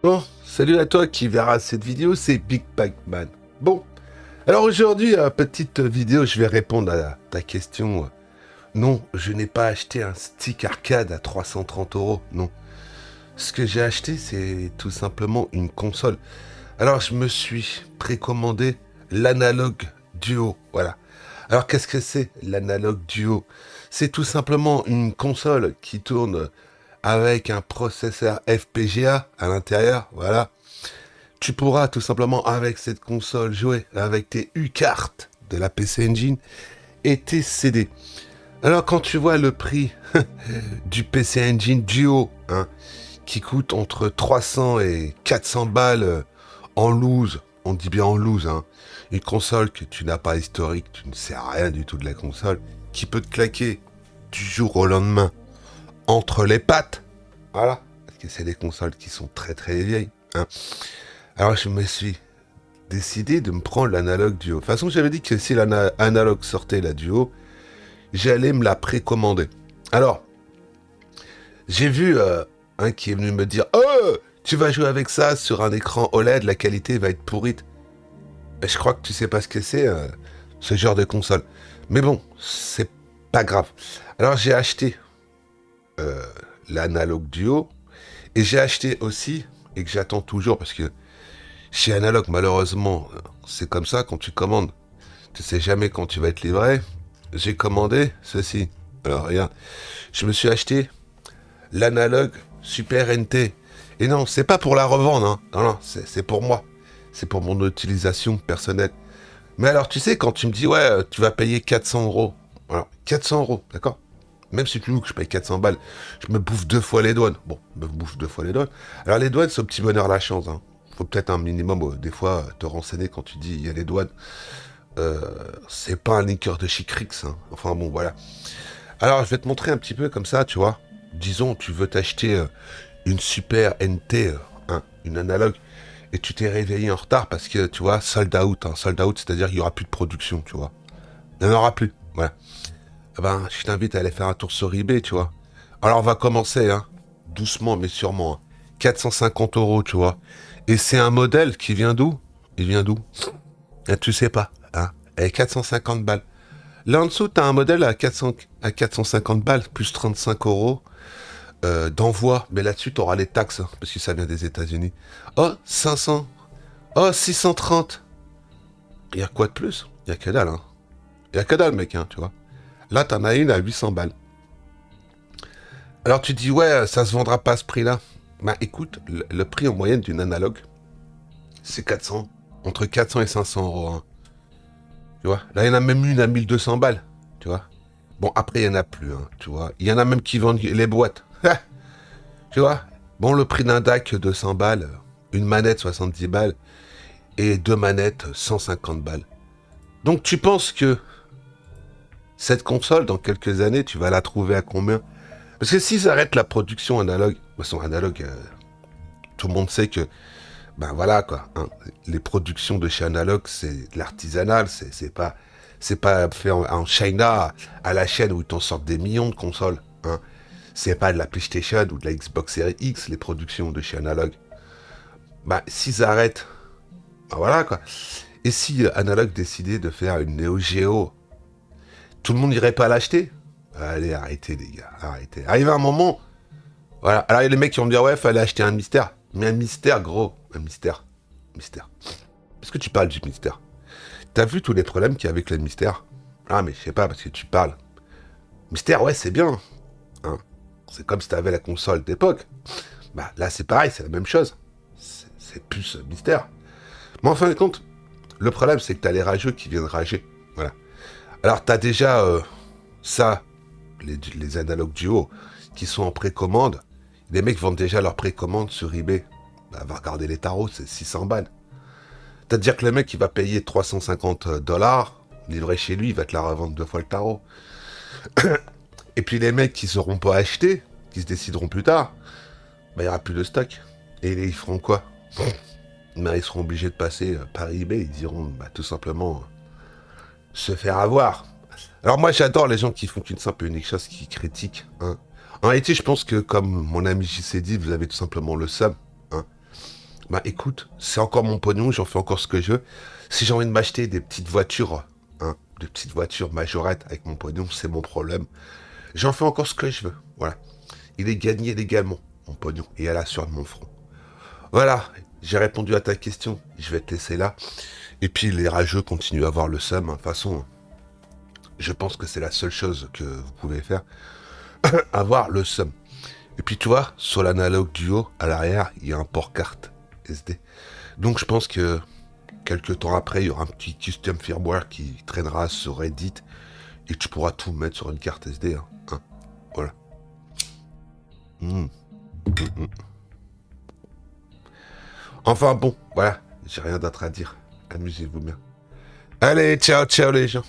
Bon, salut à toi qui verra cette vidéo, c'est Big Pac-Man. Bon, alors aujourd'hui, petite vidéo, je vais répondre à ta question. Non, je n'ai pas acheté un stick arcade à 330 euros, non. Ce que j'ai acheté, c'est tout simplement une console. Alors, je me suis précommandé l'Analog Duo, voilà. Alors, qu'est-ce que c'est l'Analog Duo? C'est tout simplement une console qui tourne avec un processeur FPGA à l'intérieur, voilà. Tu pourras tout simplement avec cette console jouer avec tes U-cartes de la PC Engine et tes CD. Alors quand tu vois le prix du PC Engine Duo, hein, qui coûte entre 300 et 400 balles en loose, on dit bien en loose, hein, une console que tu n'as pas historique, tu ne sais rien du tout de la console, qui peut te claquer du jour au lendemain entre les pattes, voilà, parce que c'est des consoles qui sont très très vieilles, hein. Alors je me suis décidé de me prendre l'Analog Duo. De toute façon, j'avais dit que si l'Analog sortait la Duo, j'allais me la précommander. Alors, j'ai vu un qui est venu me dire « Oh, tu vas jouer avec ça sur un écran OLED, la qualité va être pourrite. » Je crois que tu sais pas ce que c'est, ce genre de console. Mais bon, c'est pas grave. Alors j'ai acheté l'Analog Duo, et j'ai acheté aussi, et que j'attends toujours, parce que chez Analog, malheureusement, c'est comme ça, quand tu commandes, tu sais jamais quand tu vas être livré. J'ai commandé ceci. Alors regarde, je me suis acheté l'Analog Super NT. Et non, c'est pas pour la revendre, hein. Non, non, c'est pour moi. C'est pour mon utilisation personnelle. Mais alors, tu sais, quand tu me dis, ouais, tu vas payer 400 euros. Alors, 400 euros, d'accord? Même si tu veux que je paye 400 balles, je me bouffe 2 fois les douanes. Bon, je me bouffe 2 fois les douanes. Alors, les douanes, c'est au petit bonheur la chance, hein. Faut peut-être un minimum, des fois, te renseigner quand tu dis il y a les douanes. C'est pas un liqueur de Chicrix, hein. Enfin bon, voilà. Alors, je vais te montrer un petit peu comme ça, tu vois. Disons, tu veux t'acheter une super NT, hein, une analogue, et tu t'es réveillé en retard parce que, tu vois, sold out. Hein. Sold out, c'est-à-dire qu'il n'y aura plus de production, tu vois. Il n'y en aura plus, voilà. Eh ben, je t'invite à aller faire un tour sur eBay, tu vois. Alors, on va commencer, hein, doucement mais sûrement. Hein. 450 euros, tu vois. Et c'est un modèle qui vient d'où? Il vient d'où? Tu sais pas, hein. Et 450 balles. Là en dessous, t'as un modèle à 450 balles, plus 35 euros d'envoi. Mais là-dessus, t'auras les taxes, hein, parce que ça vient des États-Unis. Oh, 500. Oh, 630. Il y a quoi de plus? Il y a que dalle, hein. Il y a que dalle, mec, hein, tu vois. Là, t'en as une à 800 balles. Alors tu dis, ouais, ça se vendra pas à ce prix-là. Bah écoute, le prix en moyenne d'une analogue, c'est 400. Entre 400 et 500 euros, hein. Tu vois. Là, il y en a même une à 1200 balles. Tu vois. Bon, après, il y en a plus, hein, tu vois. Il y en a même qui vendent les boîtes. Tu vois. Bon, le prix d'un DAC, 200 balles. Une manette, 70 balles. Et 2 manettes, 150 balles. Donc, tu penses que cette console, dans quelques années, tu vas la trouver à combien? Parce que s'ils arrêtent la production analogue, de toute façon, analogue, tout le monde sait que, ben voilà, quoi. Hein, les productions de chez Analog, c'est de l'artisanal, c'est pas fait en China, à la chaîne où ils t'en sortent des millions de consoles. Hein. C'est pas de la PlayStation ou de la Xbox Series X, les productions de chez Analog. Bah, s'ils arrêtent, bah voilà quoi. Et si Analog décidait de faire une Neo Geo, tout le monde irait pas l'acheter? Allez, arrêtez les gars, arrêtez. Arrive un moment, voilà. Alors il y a les mecs qui vont me dire, ouais, fallait acheter un mystère. Mais un mystère, gros, un mystère. Mystère. Est-ce que tu parles du mystère? T'as vu tous les problèmes qu'il y a avec le mystère? Ah, mais je sais pas, parce que tu parles. Mystère, ouais, c'est bien. Hein. C'est comme si t'avais la console d'époque. Bah là, c'est pareil, c'est la même chose. C'est plus mystère. Mais en fin de compte, le problème, c'est que t'as les rageux qui viennent rager. Voilà. Alors, t'as déjà ça, les analogues duo, qui sont en précommande. Les mecs vendent déjà leur précommande sur eBay. Bah, va regarder les tarots, c'est 600 balles. C'est-à-dire que le mec, il va payer 350 dollars, livré chez lui, il va te la revendre 2 fois le tarot. Et puis les mecs qui ne seront pas achetés, qui se décideront plus tard, bah, il n'y aura plus de stock. Et ils feront quoi? Bah, ils seront obligés de passer par eBay, ils iront bah, tout simplement se faire avoir. Alors moi j'adore les gens qui font qu'une simple et unique chose, qui critiquent. Hein. En réalité je pense que comme mon ami JC dit, vous avez tout simplement le seum. Hein. Bah écoute, c'est encore mon pognon, j'en fais encore ce que je veux. Si j'ai envie de m'acheter des petites voitures, hein, des petites voitures majorettes avec mon pognon, c'est mon problème. J'en fais encore ce que je veux. Voilà. Il est gagné légalement, mon pognon, et elle a sur mon front. Voilà, j'ai répondu à ta question. Je vais te laisser là. Et puis les rageux continuent à avoir le seum. De toute façon, je pense que c'est la seule chose que vous pouvez faire. Avoir le seum. Et puis tu vois, sur l'analogue duo, à l'arrière, il y a un port carte SD. Donc je pense que quelques temps après, il y aura un petit custom firmware qui traînera sur Reddit et tu pourras tout mettre sur une carte SD. Hein. Voilà. Mm. Mm. Enfin bon, voilà. J'ai rien d'autre à dire. Amusez-vous bien. Allez, ciao, ciao les gens.